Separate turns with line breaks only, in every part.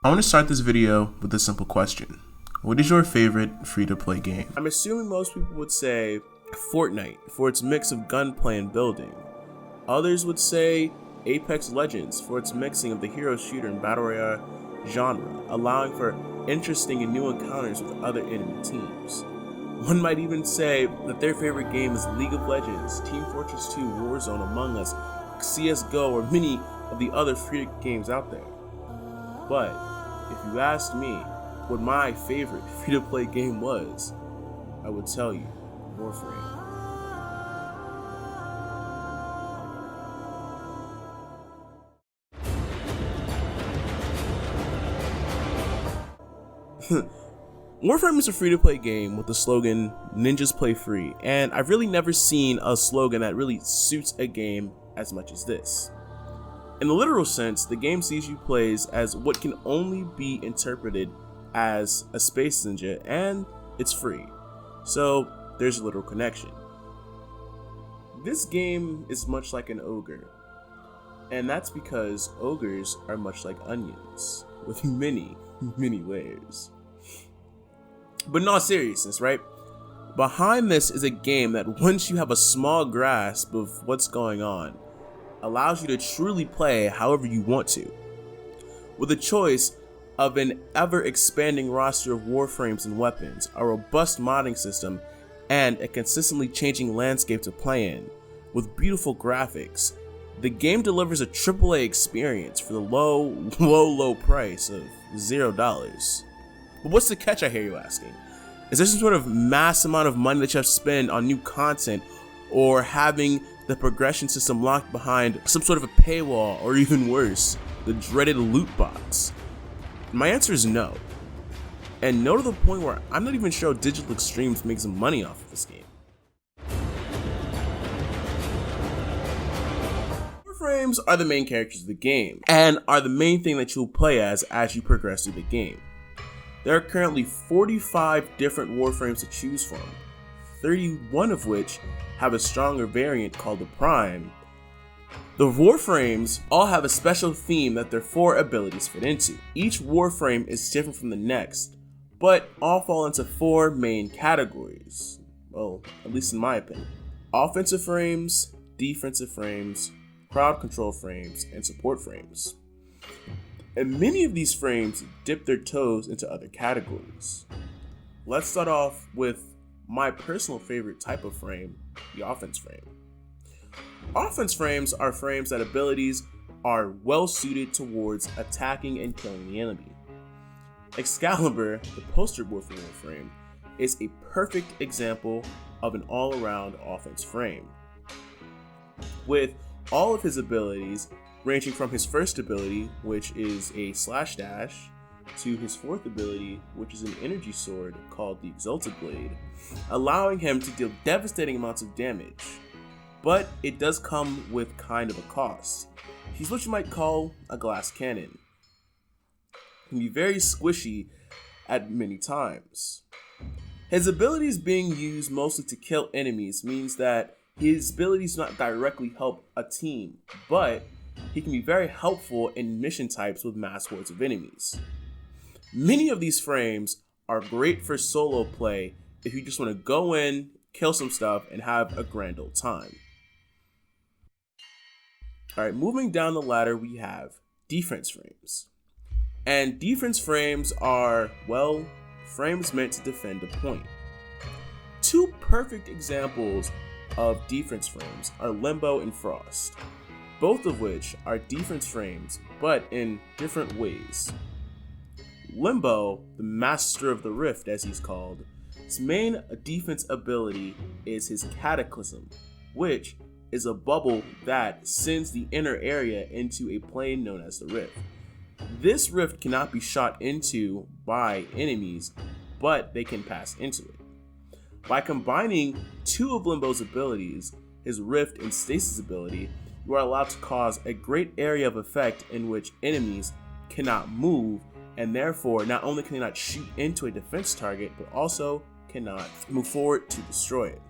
I want to start this video with a simple question. What is your favorite free-to-play game? I'm assuming most people would say Fortnite for its mix of gunplay and building. Others would say Apex Legends for its mixing of the hero shooter and battle royale genre, allowing for interesting and new encounters with other enemy teams. One might even say that their favorite game is League of Legends, Team Fortress 2, Warzone, Among Us, CSGO, or many of the other free games out there. But if you asked me what my favorite free-to-play game was, I would tell you Warframe. Warframe is a free-to-play game with the slogan, "Ninjas play free," and I've really never seen a slogan that really suits a game as much as this. In the literal sense, the game sees you play as what can only be interpreted as a space ninja, and it's free. So there's a literal connection. This game is much like an ogre, and that's because ogres are much like onions, with many layers. But in all seriousness, right? Behind this is a game that, once you have a small grasp of what's going on, allows you to truly play however you want to. With a choice of an ever-expanding roster of warframes and weapons, a robust modding system, and a consistently changing landscape to play in, with beautiful graphics, the game delivers a AAA experience for the low price of $0. But what's the catch, I hear you asking? Is there some sort of mass amount of money that you have to spend on new content, or having the progression system locked behind some sort of a paywall, or even worse, the dreaded loot box? My answer is no. And no to the point where I'm not even sure Digital Extremes makes money off of this game. Warframes are the main characters of the game, and are the main thing that you'll play as you progress through the game. There are currently 45 different Warframes to choose from, 31 of which have a stronger variant called the Prime. The Warframes all have a special theme that their 4 abilities fit into. Each Warframe is different from the next, but all fall into 4 main categories. Well, at least in my opinion. Offensive frames, defensive frames, crowd control frames, and support frames. And many of these frames dip their toes into other categories. Let's start off with my personal favorite type of frame, the offense frame. Offense frames are frames that abilities are well suited towards attacking and killing the enemy. Excalibur, the poster boy for Warframe, is a perfect example of an all-around offense frame, with all of his abilities ranging from his first ability, which is a slash dash, to his 4th ability, which is an energy sword called the Exalted Blade, allowing him to deal devastating amounts of damage. But it does come with kind of a cost. He's what you might call a glass cannon. He can be very squishy at many times. His abilities being used mostly to kill enemies means that his abilities do not directly help a team, but he can be very helpful in mission types with mass hordes of enemies. Many of these frames are great for solo play if you just want to go in, kill some stuff, and have a grand old time. Alright, moving down the ladder, we have defense frames. And defense frames are, well, frames meant to defend a point. 2 perfect examples of defense frames are Limbo and Frost, both of which are defense frames, but in different ways. Limbo, the Master of the Rift as he's called, his main defense ability is his Cataclysm, which is a bubble that sends the inner area into a plane known as the Rift. This rift cannot be shot into by enemies, but they can pass into it. By combining 2 of Limbo's abilities, his Rift and Stasis ability, you are allowed to cause a great area of effect in which enemies cannot move, and therefore not only can they not shoot into a defense target, but also cannot move forward to destroy it.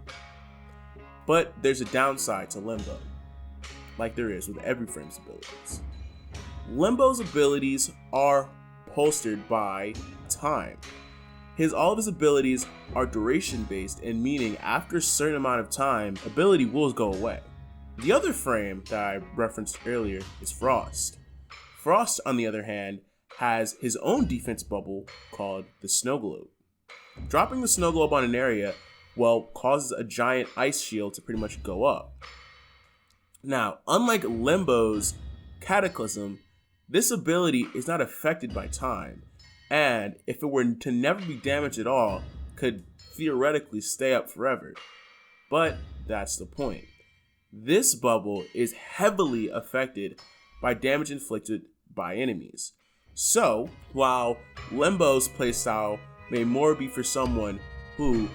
But there's a downside to Limbo, like there is with every frame's abilities. Limbo's abilities are upholstered by time. All of his abilities are duration based, and meaning after a certain amount of time, ability will go away. The other frame that I referenced earlier is Frost. Frost, on the other hand, has his own defense bubble called the Snow Globe. Dropping the Snow Globe on an area, causes a giant ice shield to pretty much go up. Now, unlike Limbo's Cataclysm, this ability is not affected by time, and if it were to never be damaged at all, could theoretically stay up forever. But that's the point. This bubble is heavily affected by damage inflicted by enemies. So, while Limbo's playstyle may more be for someone who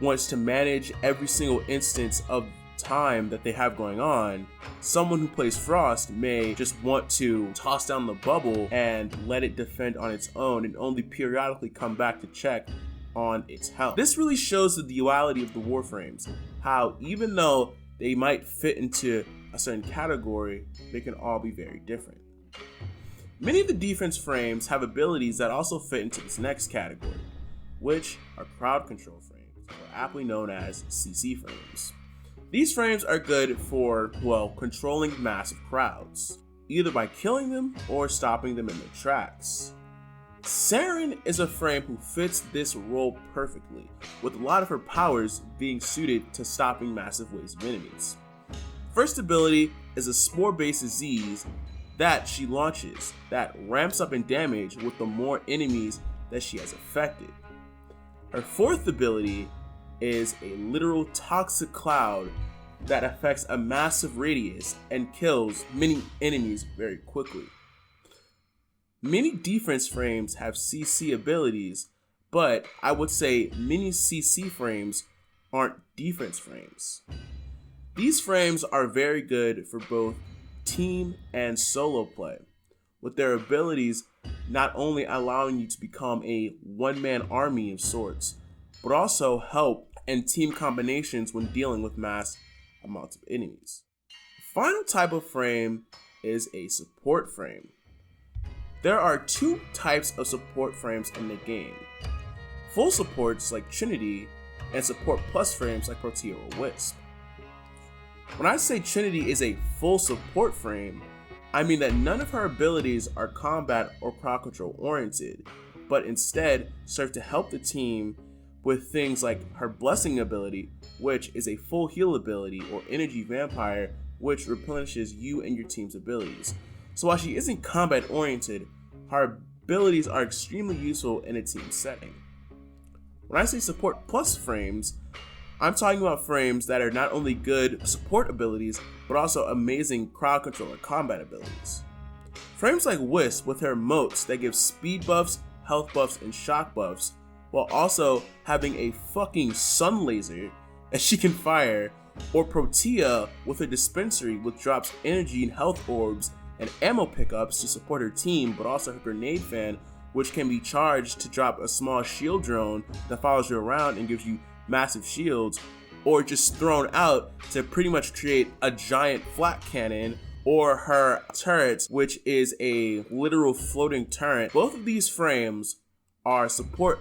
wants to manage every single instance of time that they have going on, someone who plays Frost may just want to toss down the bubble and let it defend on its own and only periodically come back to check on its health. This really shows the duality of the Warframes, how even though they might fit into a certain category, they can all be very different. Many of the defense frames have abilities that also fit into this next category, which are crowd control frames, or aptly known as CC frames. These frames are good for, controlling massive crowds, either by killing them or stopping them in their tracks. Saren is a frame who fits this role perfectly, with a lot of her powers being suited to stopping massive waves of enemies. First ability is a spore-based disease that she launches that ramps up in damage with the more enemies that she has affected. Her fourth ability is a literal toxic cloud that affects a massive radius and kills many enemies very quickly. Many defense frames have CC abilities, but I would say many CC frames aren't defense frames. These frames are very good for both team and solo play, with their abilities not only allowing you to become a one-man army of sorts, but also help in team combinations when dealing with mass amounts of enemies. The final type of frame is a support frame. There are two types of support frames in the game: full supports like Trinity, and support plus frames like Protea or Wisp. When I say Trinity is a full support frame, I mean that none of her abilities are combat or crowd control oriented, but instead serve to help the team with things like her Blessing ability, which is a full heal ability, or Energy Vampire, which replenishes you and your team's abilities. So while she isn't combat oriented, her abilities are extremely useful in a team setting. When I say support plus frames, I'm talking about frames that are not only good support abilities, but also amazing crowd control and combat abilities. Frames like Wisp with her motes that give speed buffs, health buffs, and shock buffs, while also having a fucking sun laser that she can fire, or Protea with her dispensary which drops energy and health orbs and ammo pickups to support her team, but also her grenade fan which can be charged to drop a small shield drone that follows you around and gives you massive shields, or just thrown out to pretty much create a giant flat cannon, or her turrets, which is a literal floating turret. Both of these frames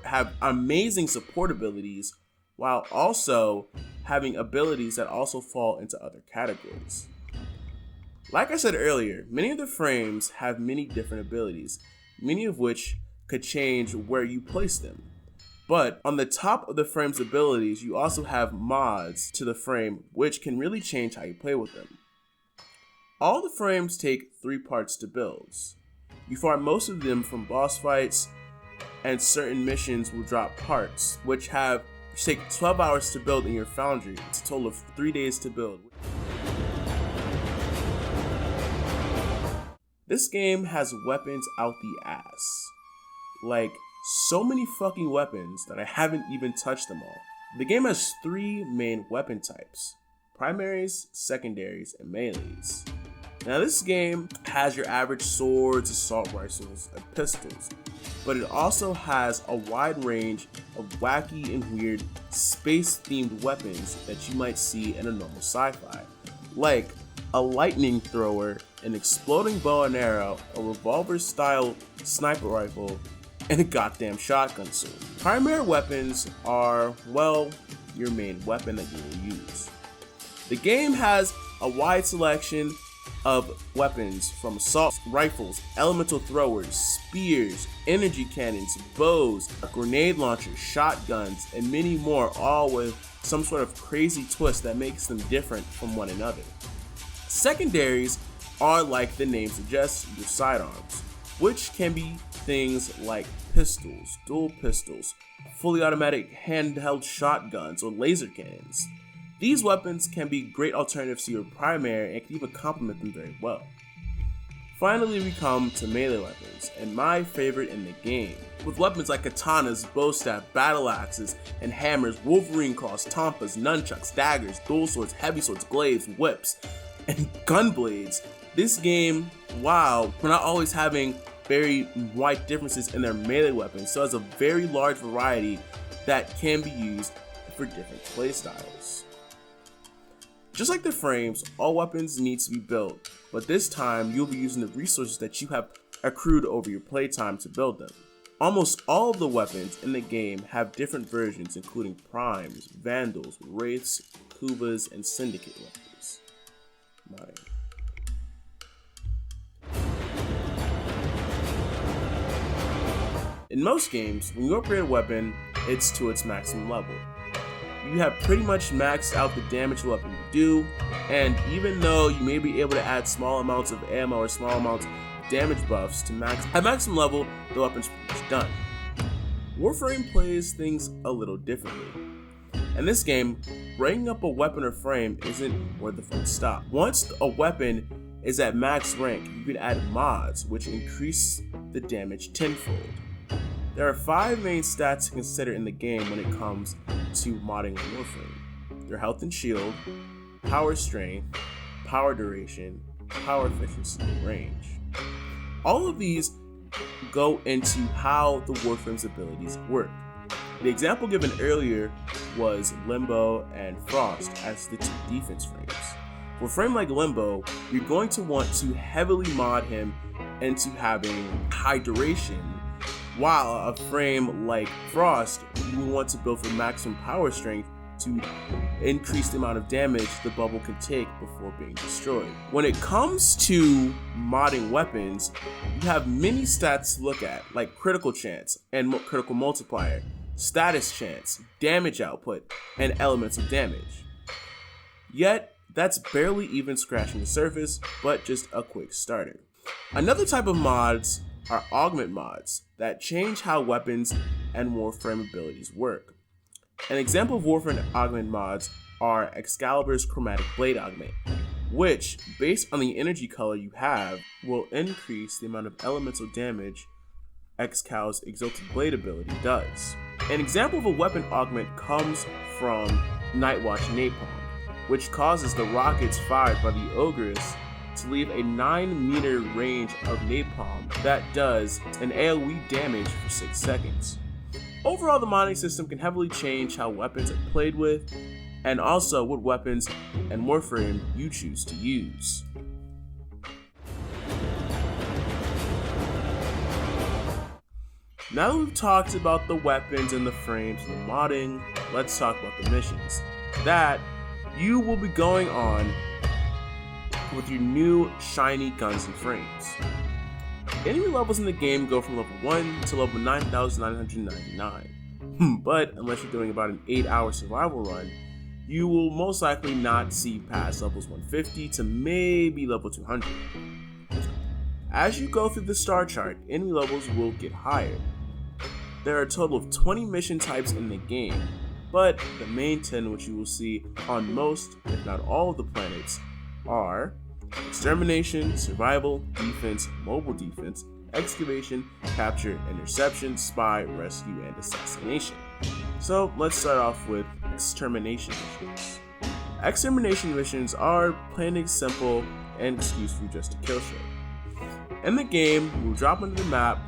have amazing support abilities, while also having abilities that also fall into other categories. Like I said earlier, many of the frames have many different abilities, many of which could change where you place them. But on the top of the frame's abilities, you also have mods to the frame, which can really change how you play with them. All the frames take 3 parts to build. You farm most of them from boss fights, and certain missions will drop parts, which take 12 hours to build in your foundry. It's a total of 3 days to build. This game has weapons out the ass. Like, so many fucking weapons that I haven't even touched them all. The game has 3 main weapon types: primaries, secondaries, and melees. Now this game has your average swords, assault rifles, and pistols, but it also has a wide range of wacky and weird space-themed weapons that you might see in a normal sci-fi, like a lightning thrower an exploding bow and arrow, a revolver-style sniper rifle, and a goddamn shotgun soon. Primary weapons are, well, your main weapon that you will use. The game has a wide selection of weapons from assault rifles, elemental throwers, spears, energy cannons, bows, grenade launchers, shotguns, and many more, all with some sort of crazy twist that makes them different from one another. Secondaries are, like the name suggests, your sidearms, which can be things like pistols, dual pistols, fully automatic handheld shotguns, or laser cannons. These weapons can be great alternatives to your primary and can even complement them very well. Finally, we come to melee weapons, and my favorite in the game. With weapons like katanas, bow staff, battle axes, and hammers, Wolverine claws, tompas, nunchucks, daggers, dual swords, heavy swords, glaives, whips, and gun blades. This game, while we're not always having very wide differences in their melee weapons, so has a very large variety that can be used for different playstyles. Just like the frames, all weapons need to be built, but this time you'll be using the resources that you have accrued over your playtime to build them. Almost all of the weapons in the game have different versions, including primes, vandals, wraiths, kubas, and syndicate weapons. In most games, when you upgrade a weapon, it's to its maximum level. You have pretty much maxed out the damage the weapon will do, and even though you may be able to add small amounts of ammo or small amounts of damage buffs to at maximum level, the weapon's pretty much done. Warframe plays things a little differently. In this game, ranking up a weapon or frame isn't where the fun stops. Once a weapon is at max rank, you can add mods, which increase the damage tenfold. There are 5 main stats to consider in the game when it comes to modding Warframe. Their health and shield, power strength, power duration, power efficiency, and range. All of these go into how the Warframe's abilities work. The example given earlier was Limbo and Frost as the 2 defense frames. For a frame like Limbo, you're going to want to heavily mod him into having high duration, while a frame like Frost, you will want to build for maximum power strength to increase the amount of damage the bubble can take before being destroyed. When it comes to modding weapons, you have many stats to look at, like critical chance and critical multiplier, status chance, damage output, and elements of damage. Yet, that's barely even scratching the surface, but just a quick starter. Another type of mods are augment mods that change how weapons and Warframe abilities work. An example of Warframe augment mods are Excalibur's Chromatic Blade Augment, which, based on the energy color you have, will increase the amount of elemental damage Excal's Exalted Blade ability does. An example of a weapon augment comes from Nightwatch Napalm, which causes the rockets fired by the Ogress to leave a 9-meter range of napalm that does an AoE damage for 6 seconds. Overall, the modding system can heavily change how weapons are played with, and also what weapons and Warframe you choose to use. Now that we've talked about the weapons and the frames and the modding, let's talk about the missions that you will be going on with your new shiny guns and frames. Enemy levels in the game go from level 1 to level 9,999. But unless you're doing about an 8-hour survival run, you will most likely not see past levels 150 to maybe level 200. As you go through the star chart, enemy levels will get higher. There are a total of 20 mission types in the game, but the main 10 which you will see on most, if not all of the planets, are extermination, survival, defense, mobile defense, excavation, capture, interception, spy, rescue, and assassination. So let's start off with extermination missions. Extermination missions are plain and simple and excuse for just a kill show. In the game, you will drop onto the map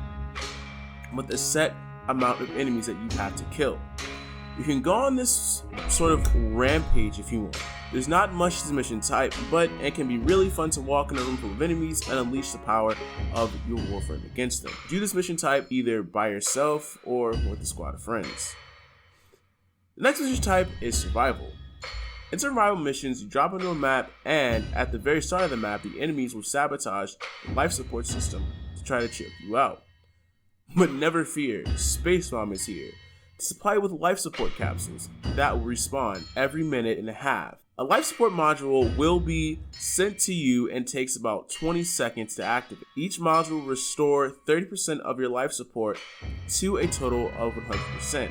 with a set amount of enemies that you have to kill. You can go on this sort of rampage if you want, There's not much to this mission type, but it can be really fun to walk in a room full of enemies and unleash the power of your Warframe against them. Do this mission type either by yourself or with a squad of friends. The next mission type is survival. In survival missions, you drop into a map, and at the very start of the map, the enemies will sabotage the life support system to try to choke you out. But never fear, Space Mom is here to supply you with life support capsules that will respawn every minute and a half. A life support module will be sent to you and takes about 20 seconds to activate. Each module will restore 30% of your life support to a total of 100%.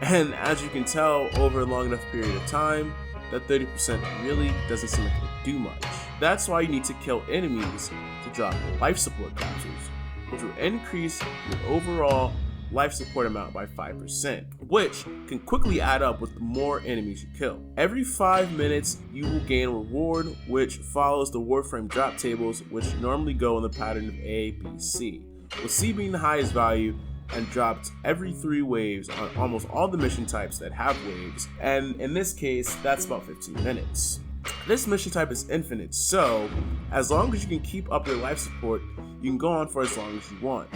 And as you can tell, over a long enough period of time, that 30% really doesn't seem like it would do much. That's why you need to kill enemies to drop life support capsules, which will increase your overall life support amount by 5%, which can quickly add up with the more enemies you kill. Every 5 minutes, you will gain a reward, which follows the Warframe drop tables, which normally go in the pattern of A, B, C, with C being the highest value, and dropped every 3 waves on almost all the mission types that have waves, and in this case, that's about 15 minutes. This mission type is infinite, so as long as you can keep up your life support, you can go on for as long as you want.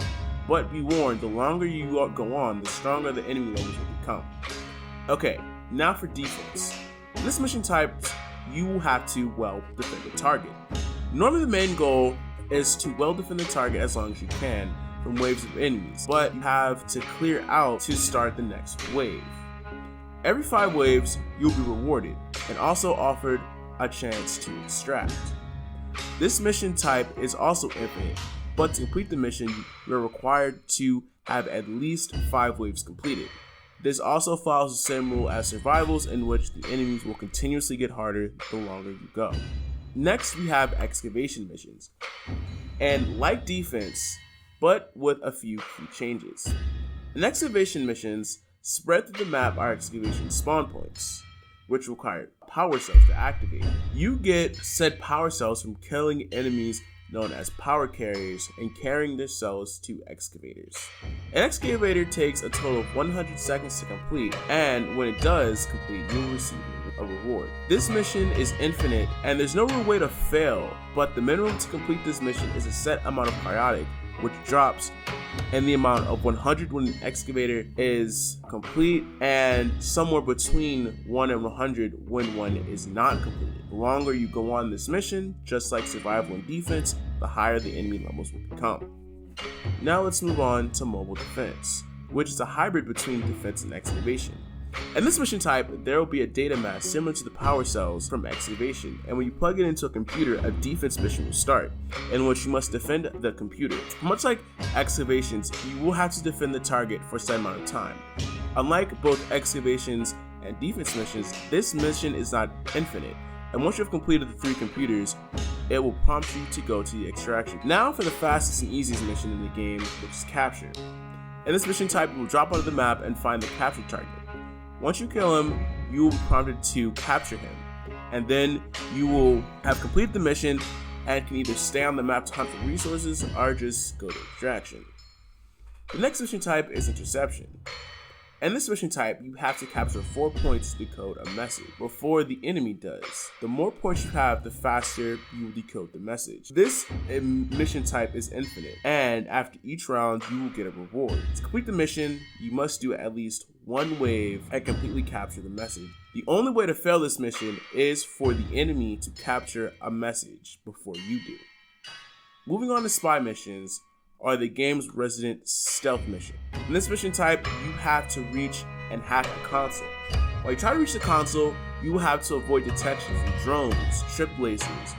But be warned, the longer you go on, the stronger the enemy levels will become. Okay, now for defense. In this mission type, you will have to well defend the target. Normally the main goal is to well defend the target as long as you can from waves of enemies, but you have to clear out to start the next wave. Every 5 waves, you'll be rewarded and also offered a chance to extract. This mission type is also infinite, but to complete the mission, you're required to have at least 5 waves completed. This also follows the same rule as survivals, in which the enemies will continuously get harder the longer you go. Next, we have excavation missions. And like defense, but with a few key changes. In excavation missions, spread through the map are excavation spawn points, which require power cells to activate. You get said power cells from killing enemies known as power carriers and carrying their cells to excavators. An excavator takes a total of 100 seconds to complete, and when it does complete, you'll receive a reward. This mission is infinite, and there's no real way to fail, but the minimum to complete this mission is a set amount of chaotic, which drops in the amount of 100 when an excavator is complete, and somewhere between 1 and 100 when one is not completed. The longer you go on this mission, just like survival and defense, the higher the enemy levels will become. Now let's move on to mobile defense, which is a hybrid between defense and excavation. In this mission type, there will be a data mass similar to the power cells from excavation, and when you plug it into a computer, a defense mission will start, in which you must defend the computer. Much like excavations, you will have to defend the target for a set amount of time. Unlike both excavations and defense missions, this mission is not infinite, and once you have completed the 3 computers, it will prompt you to go to the extraction. Now for the fastest and easiest mission in the game, which is capture. In this mission type, you will drop onto the map and find the capture target. Once you kill him, you will be prompted to capture him, and then you will have completed the mission and can either stay on the map to hunt for resources or just go to extraction. The next mission type is interception. In this mission type, you have to capture 4 points to decode a message before the enemy does. The more points you have, the faster you will decode the message. This mission type is infinite, and after each round, you will get a reward. To complete the mission, you must do at least 1 wave and completely capture the message. The only way to fail this mission is for the enemy to capture a message before you do. Moving on to spy missions, are the game's resident stealth mission. In this mission type, you have to reach and hack a console. While you try to reach the console, you will have to avoid detection from drones, trip lasers,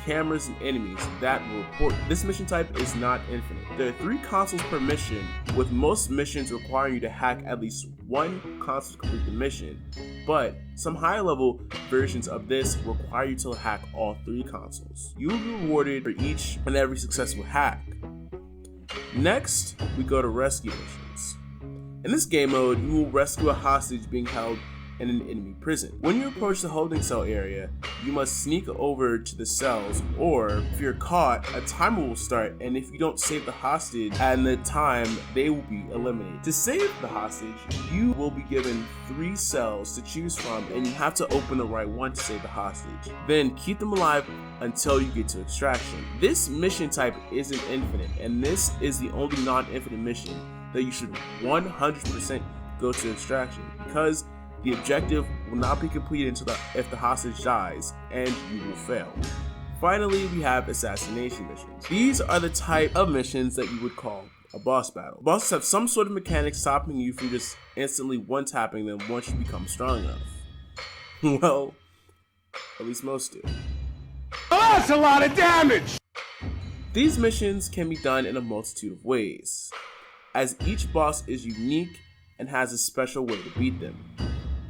cameras, and enemies that will report. This mission type is not infinite. There are 3 consoles per mission, with most missions requiring you to hack at least 1 console to complete the mission, but some higher level versions of this require you to hack all 3 consoles. You will be rewarded for each and every successful hack. Next, we go to rescue missions. In this game mode, you will rescue a hostage being held in an enemy prison. When you approach the holding cell area, you must sneak over to the cells, or if you're caught, a timer will start, and if you don't save the hostage at the time, they will be eliminated. To save the hostage, you will be given 3 cells to choose from, and you have to open the right one to save the hostage. Then keep them alive until you get to extraction. This mission type isn't infinite, and this is the only non-infinite mission that you should 100% go to extraction, because the objective will not be completed until if the hostage dies, and you will fail. Finally, we have assassination missions. These are the type of missions that you would call a boss battle. Bosses have some sort of mechanic stopping you from just instantly one-tapping them once you become strong enough. Well, at least most do.
Oh, that's a lot of damage!
These missions can be done in a multitude of ways, as each boss is unique and has a special way to beat them.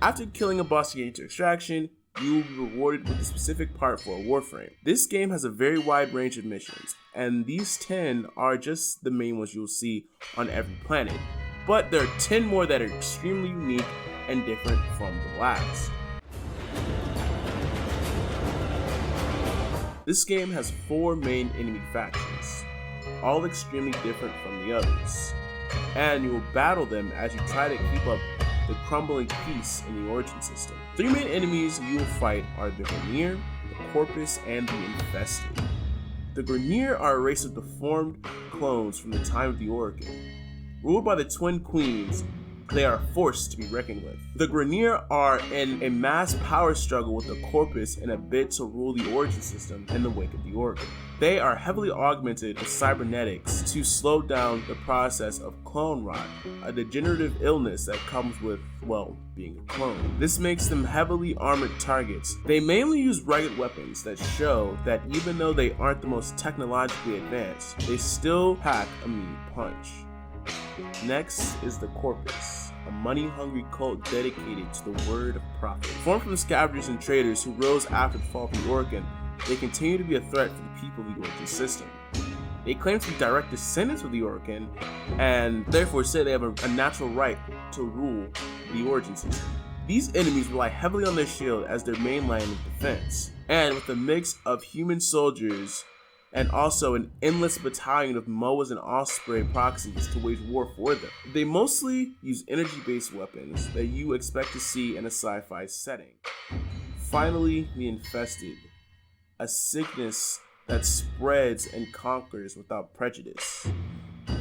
After killing a boss to get into extraction, you will be rewarded with a specific part for a Warframe. This game has a very wide range of missions, and these 10 are just the main ones you'll see on every planet. But there are 10 more that are extremely unique and different from the last. This game has 4 main enemy factions, all extremely different from the others, and you will battle them as you try to keep up the crumbling piece in the origin system. 3 main enemies you will fight are the Grineer, the Corpus, and the Infested. The Grineer are a race of deformed clones from the time of the Origin. Ruled by the Twin Queens, they are a force to be reckoned with. The Grineer are in a mass power struggle with the Corpus in a bid to rule the Origin system in the wake of the Origin. They are heavily augmented with cybernetics to slow down the process of clone rot, a degenerative illness that comes with, well, being a clone. This makes them heavily armored targets. They mainly use rugged weapons that show that even though they aren't the most technologically advanced, they still pack a mean punch. Next is the Corpus, a money-hungry cult dedicated to the word of profit. Formed from the scavengers and traders who rose after the fall of the Origin, they continue to be a threat for the people of the Origin system. They claim to be direct descendants of the Origin, and therefore say they have a natural right to rule the Origin system. These enemies rely heavily on their shield as their main line of defense, and with a mix of human soldiers and also an endless battalion of Moas and Osprey proxies to wage war for them. They mostly use energy-based weapons that you expect to see in a sci-fi setting. Finally, the Infested, a sickness that spreads and conquers without prejudice.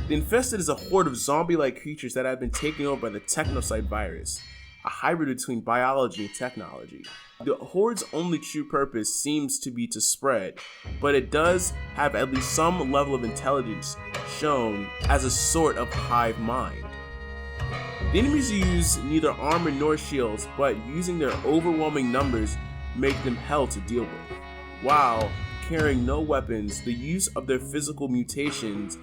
The Infested is a horde of zombie-like creatures that have been taken over by the Technocyte virus, a hybrid between biology and technology. The horde's only true purpose seems to be to spread, but it does have at least some level of intelligence shown as a sort of hive mind. The enemies use neither armor nor shields, but using their overwhelming numbers make them hell to deal with. While carrying no weapons, the use of their physical mutations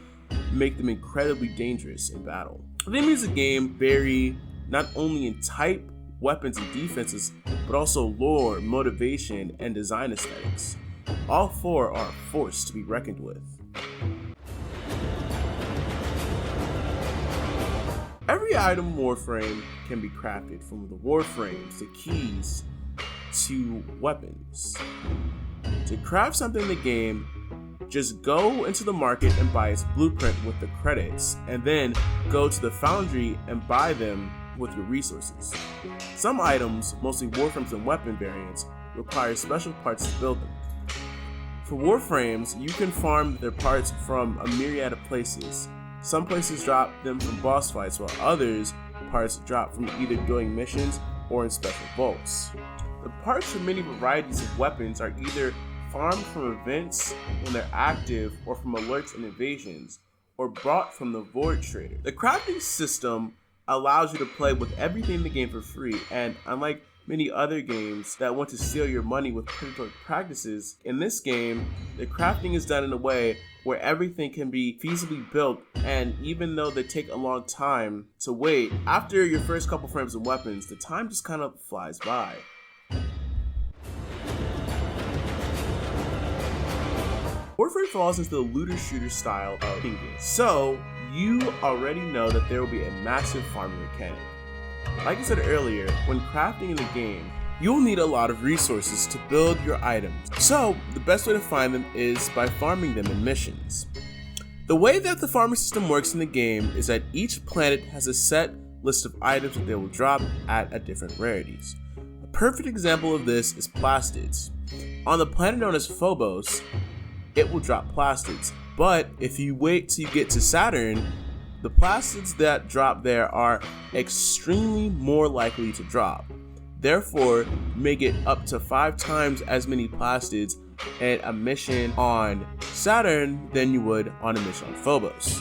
make them incredibly dangerous in battle. The enemies of the game vary not only in type, weapons, and defenses, but also lore, motivation, and design aesthetics. All 4 are a force to be reckoned with. Every item Warframe can be crafted, from the Warframes, the keys, to weapons. To craft something in the game, just go into the market and buy its blueprint with the credits, and then go to the foundry and buy them with your resources. Some items, mostly Warframes and weapon variants, require special parts to build them. For Warframes, you can farm their parts from a myriad of places. Some places drop them from boss fights, while others parts drop from either doing missions or in special vaults. The parts for many varieties of weapons are either farmed from events when they're active, or from alerts and invasions, or brought from the Void Trader. The crafting system allows you to play with everything in the game for free, and unlike many other games that want to steal your money with predatory practices, in this game, the crafting is done in a way where everything can be feasibly built, and even though they take a long time to wait, after your first couple frames of weapons, the time just kind of flies by. Warframe falls into the looter-shooter style of game, so you already know that there will be a massive farming mechanic. Like I said earlier, when crafting in the game, you'll need a lot of resources to build your items, so the best way to find them is by farming them in missions. The way that the farming system works in the game is that each planet has a set list of items that they will drop at different rarities. A perfect example of this is plastids. On the planet known as Phobos, it will drop plastids, but if you wait till you get to Saturn, the plastids that drop there are extremely more likely to drop. Therefore, you may get up to 5 times as many plastids in a mission on Saturn than you would on a mission on Phobos.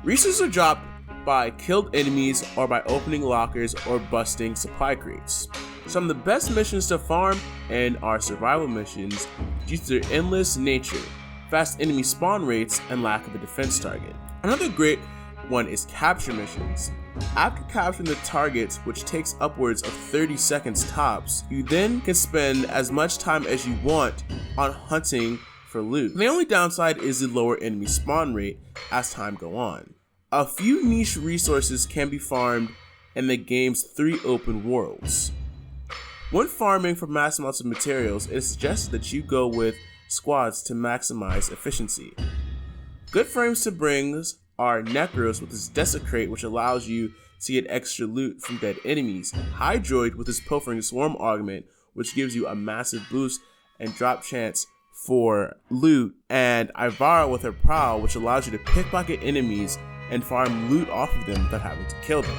Resources are dropped by killed enemies or by opening lockers or busting supply crates. Some of the best missions to farm in are survival missions due to their endless nature, fast enemy spawn rates, and lack of a defense target. Another great one is capture missions. After capturing the targets, which takes upwards of 30 seconds tops, you then can spend as much time as you want on hunting for loot. The only downside is the lower enemy spawn rate as time goes on. A few niche resources can be farmed in the game's 3 open worlds. When farming for mass amounts of materials, it is suggested that you go with squads to maximize efficiency. Good frames to bring are Necros with his Desecrate, which allows you to get extra loot from dead enemies, Hydroid with his Pilfering Swarm augment, which gives you a massive boost and drop chance for loot, and Ivara with her Prowl, which allows you to pickpocket enemies and farm loot off of them without having to kill them.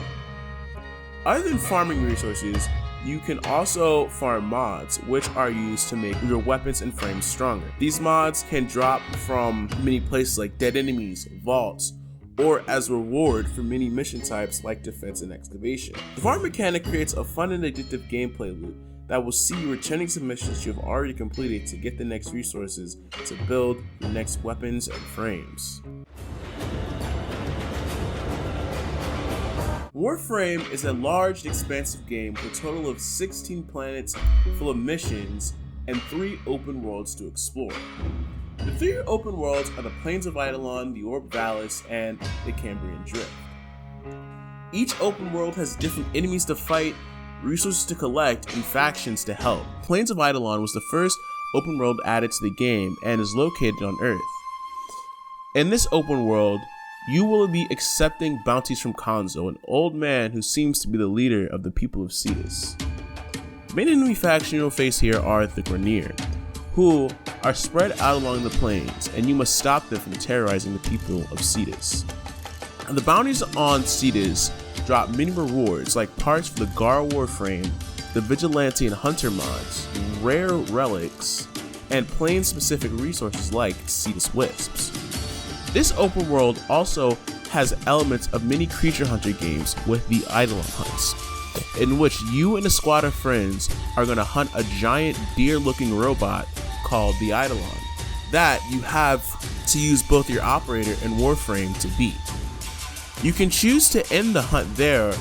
Other than farming resources, you can also farm mods, which are used to make your weapons and frames stronger. These mods can drop from many places like dead enemies, vaults, or as reward for many mission types like defense and excavation. The farm mechanic creates a fun and addictive gameplay loop that will see you returning to missions you have already completed to get the next resources to build your next weapons and frames. Warframe is a large, expansive game with a total of 16 planets full of missions and 3 open worlds to explore. The 3 open worlds are the Plains of Eidolon, the Orb Valis, and the Cambrian Drift. Each open world has different enemies to fight, resources to collect, and factions to help. Plains of Eidolon was the first open world added to the game and is located on Earth. In this open world, you will be accepting bounties from Konzo, an old man who seems to be the leader of the people of Cetus. The main enemy faction you'll face here are the Grineer, who are spread out along the plains, and you must stop them from terrorizing the people of Cetus. And the bounties on Cetus drop many rewards like parts for the Gar Warframe, the Vigilante and Hunter mods, rare relics, and plane-specific resources like Cetus Wisps. This open world also has elements of many creature hunter games with the Eidolon hunts, in which you and a squad of friends are going to hunt a giant deer-looking robot called the Eidolon that you have to use both your operator and Warframe to beat. You can choose to end the hunt there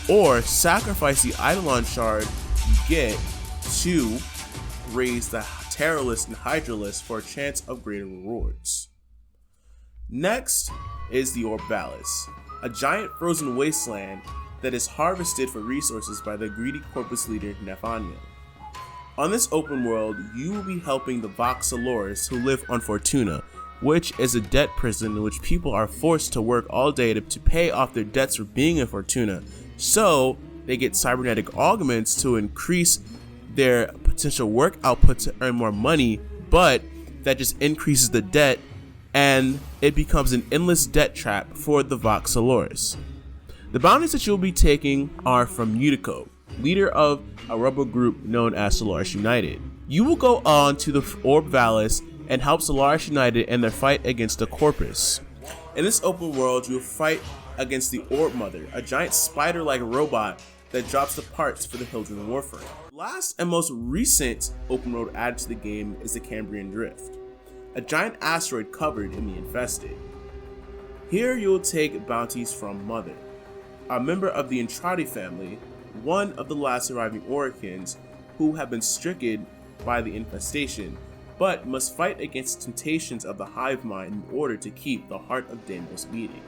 or sacrifice the Eidolon shard you get to raise the Terror list and Hydra list for a chance of greater rewards. Next is the Orb Valis, a giant frozen wasteland that is harvested for resources by the greedy corpus leader Nefanya. On this open world, you will be helping the Voxelores who live on Fortuna, which is a debt prison in which people are forced to work all day to pay off their debts for being in Fortuna, so they get cybernetic augments to increase their potential work output to earn more money, but that just increases the debt and it becomes an endless debt trap for the Voxelores. The bounties that you'll be taking are from Utico, leader of a rebel group known as Solaris United. You will go on to the Orb Valis and help Solaris United in their fight against the Corpus. In this open world, you will fight against the Orb Mother, a giant spider-like robot that drops the parts for the Hildren Warframe. The last and most recent open world added to the game is the Cambrian Drift, a giant asteroid covered in the Infested. Here you will take bounties from Mother, a member of the Entrati family, one of the last surviving Oricans who have been stricken by the infestation, but must fight against temptations of the hive mind in order to keep the heart of Deimos beating.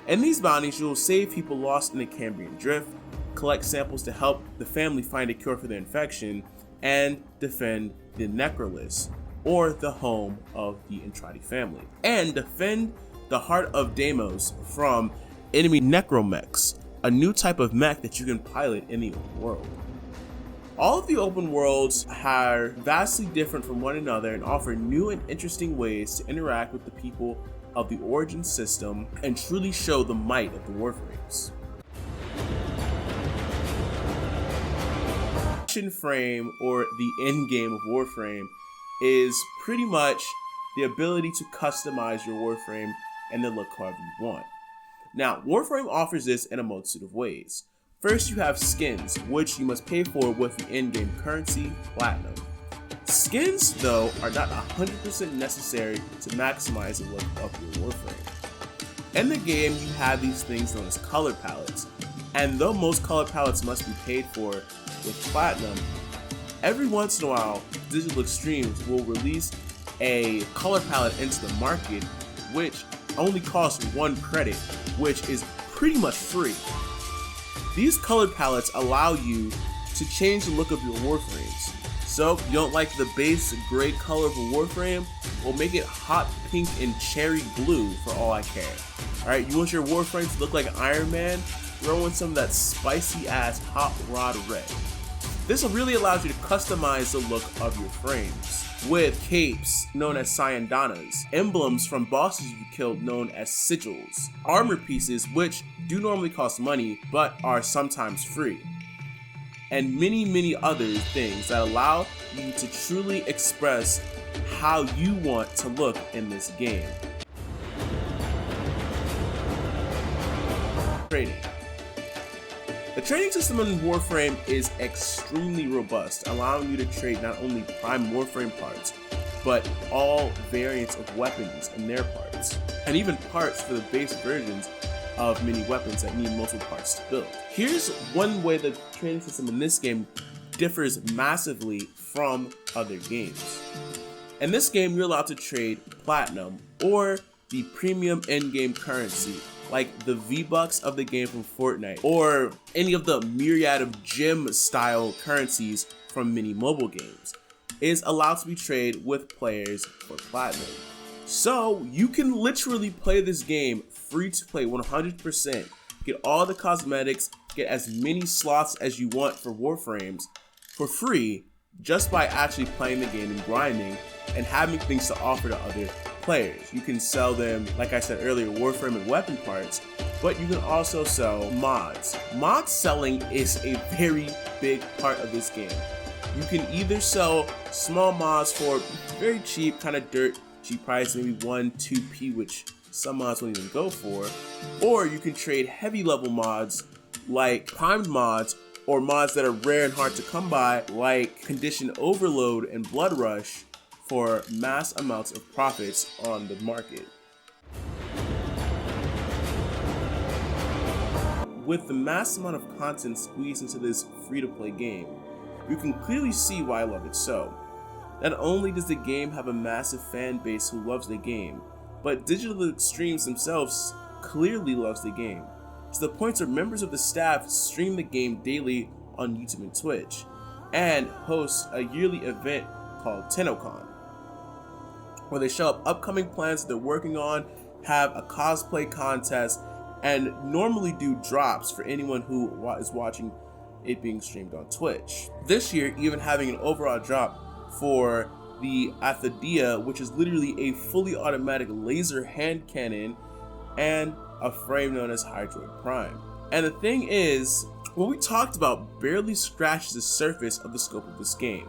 In these bounties, you will save people lost in the Cambrian Drift, collect samples to help the family find a cure for their infection, and defend the necrolis, or the home of the Entrati family, and defend the heart of Deimos from enemy necromechs, a new type of mech that you can pilot in the open world. All of the open worlds are vastly different from one another and offer new and interesting ways to interact with the people of the Origin system and truly show the might of the Warframes. Frame, or the end game of Warframe, is pretty much the ability to customize your Warframe and the look however you want. Now, Warframe offers this in a multitude of ways. First, you have skins, which you must pay for with the in-game currency, Platinum. Skins, though, are not 100% necessary to maximize the look of your Warframe. In the game, you have these things known as color palettes, and though most color palettes must be paid for with Platinum, every once in a while, Digital Extremes will release a color palette into the market, which only costs 1 credit, which is pretty much free. These color palettes allow you to change the look of your Warframes. So if you don't like the base gray color of a Warframe, we'll make it hot pink and cherry blue for all I care. Alright, you want your Warframe to look like Iron Man? Throw in some of that spicy ass hot rod red. This really allows you to customize the look of your frames with capes known as Cyandanas, emblems from bosses you killed known as sigils, armor pieces which do normally cost money but are sometimes free, and many other things that allow you to truly express how you want to look in this game. Trading. The trading system in Warframe is extremely robust, allowing you to trade not only prime Warframe parts, but all variants of weapons and their parts, and even parts for the base versions of many weapons that need multiple parts to build. Here's one way the trading system in this game differs massively from other games. In this game, you're allowed to trade Platinum, or the premium in-game currency, like the V-Bucks of the game from Fortnite, or any of the myriad of gem-style currencies from many mobile games, is allowed to be traded with players for Platinum. So you can literally play this game free to play 100%, get all the cosmetics, get as many slots as you want for Warframes for free, just by actually playing the game and grinding and having things to offer to other players. You can sell them, like I said earlier, Warframe and weapon parts, but you can also sell mods. Mod selling is a very big part of this game. You can either sell small mods for very cheap, kind of dirt cheap price, maybe 1-2p, which some mods won't even go for, or you can trade heavy level mods like primed mods, or mods that are rare and hard to come by, like Condition Overload and Blood Rush, for mass amounts of profits on the market. With the mass amount of content squeezed into this free-to-play game, you can clearly see why I love it so. Not only does the game have a massive fan base who loves the game, but Digital Extremes themselves clearly loves the game, to the point where members of the staff stream the game daily on YouTube and Twitch, and host a yearly event called TennoCon, where they show up upcoming plans that they're working on, have a cosplay contest, and normally do drops for anyone who is watching it being streamed on Twitch. This year, even having an overall drop for the Athedea, which is literally a fully automatic laser hand cannon, and a frame known as Hydroid Prime. And the thing is, what we talked about barely scratches the surface of the scope of this game.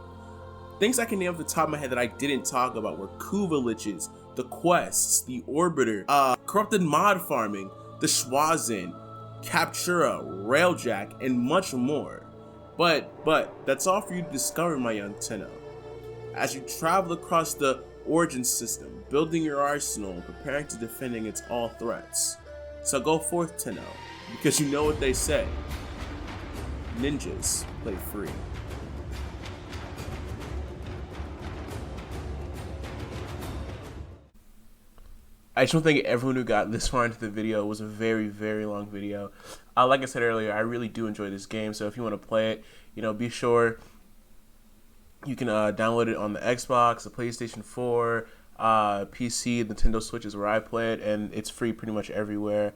Things I can name off the top of my head that I didn't talk about were Kuva Liches, the quests, the Orbiter, corrupted mod farming, the Schwazin, Captura, Railjack, and much more. But that's all for you to discover, my young Tenno. As you travel across the Origin system, building your arsenal and preparing to defend against all threats. So go forth, Tenno, because you know what they say. Ninjas play free. I just want to thank everyone who got this far into the video. It was a very, very long video. Like I said earlier, I really do enjoy this game. So if you want to play it, be sure you can download it on the Xbox, the PlayStation 4, PC, Nintendo Switch is where I play it, and it's free pretty much everywhere.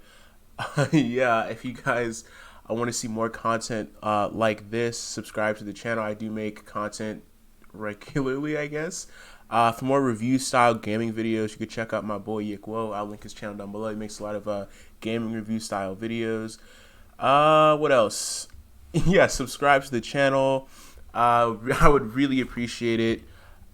Yeah, if you guys want to see more content like this, subscribe to the channel. I do make content regularly, I guess. For more review-style gaming videos, you can check out my boy Yikwo. I'll link his channel down below. He makes a lot of gaming review-style videos. What else? Yeah, subscribe to the channel. I would really appreciate it.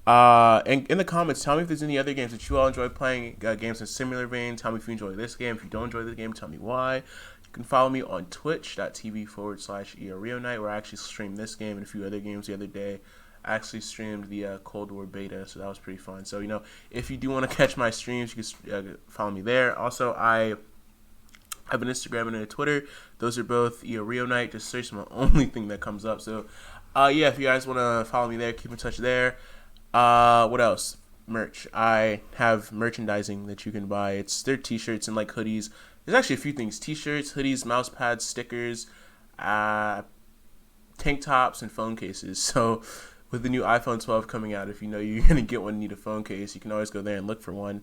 And in the comments, tell me if there's any other games that you all enjoy playing, games in similar vein. Tell me if you enjoy this game. If you don't enjoy this game, tell me why. You can follow me on twitch.tv/EORioNight, where I actually streamed this game and a few other games the other day. I actually streamed the Cold War beta, so that was pretty fun. So, if you do want to catch my streams, you can follow me there. Also, I have an Instagram and a Twitter. Those are both EORioNight. Just search my only thing that comes up. So, yeah, if you guys want to follow me there, keep in touch there. What else? Merch. I have merchandising that you can buy. They're t-shirts and like hoodies. There's actually a few things: t-shirts, hoodies, mouse pads, stickers, tank tops, and phone cases. So with the new iPhone 12 coming out, if you know you're gonna get one and need a phone case, you can always go there and look for one.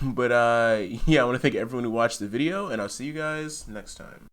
But yeah, I want to thank everyone who watched the video, and I'll see you guys next time.